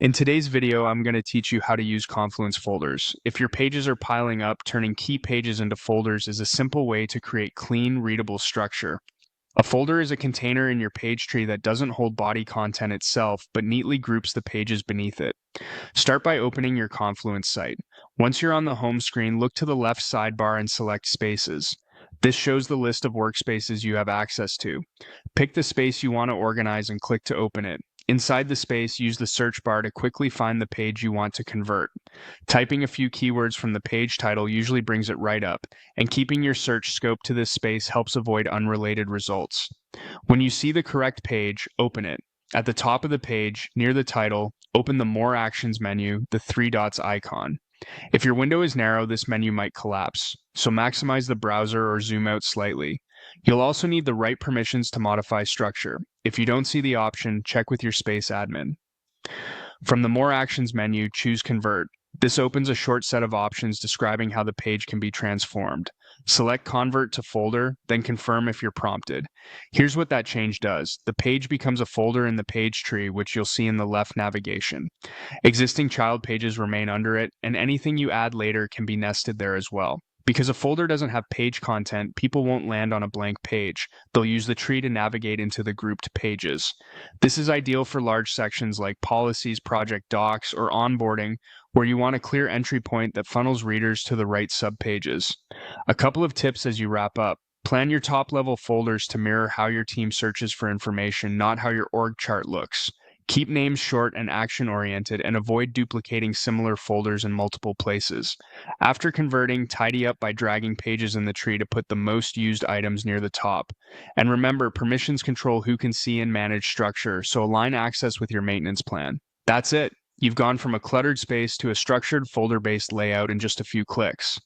In today's video, I'm going to teach you how to use Confluence folders. If your pages are piling up, turning key pages into folders is a simple way to create clean, readable structure. A folder is a container in your page tree that doesn't hold body content itself, but neatly groups the pages beneath it. Start by opening your Confluence site. Once you're on the home screen, look to the left sidebar and select Spaces. This shows the list of workspaces you have access to. Pick the space you want to organize and click to open it. Inside the space, use the search bar to quickly find the page you want to convert. Typing a few keywords from the page title usually brings it right up, and keeping your search scope to this space helps avoid unrelated results. When you see the correct page, open it. At the top of the page, near the title, open the More Actions menu, the three dots icon. If your window is narrow, this menu might collapse, so maximize the browser or zoom out slightly. You'll also need the right permissions to modify structure. If you don't see the option, check with your space admin. From the More Actions menu, choose Convert. This opens a short set of options describing how the page can be transformed. Select Convert to Folder, then confirm if you're prompted. Here's what that change does. The page becomes a folder in the page tree, which you'll see in the left navigation. Existing child pages remain under it, and anything you add later can be nested there as well. Because a folder doesn't have page content, people won't land on a blank page. They'll use the tree to navigate into the grouped pages. This is ideal for large sections like policies, project docs, or onboarding, where you want a clear entry point that funnels readers to the right subpages. A couple of tips as you wrap up. Plan your top-level folders to mirror how your team searches for information, not how your org chart looks. Keep names short and action-oriented, and avoid duplicating similar folders in multiple places. After converting, tidy up by dragging pages in the tree to put the most used items near the top. And remember, permissions control who can see and manage structure, so align access with your maintenance plan. That's it. You've gone from a cluttered space to a structured folder-based layout in just a few clicks.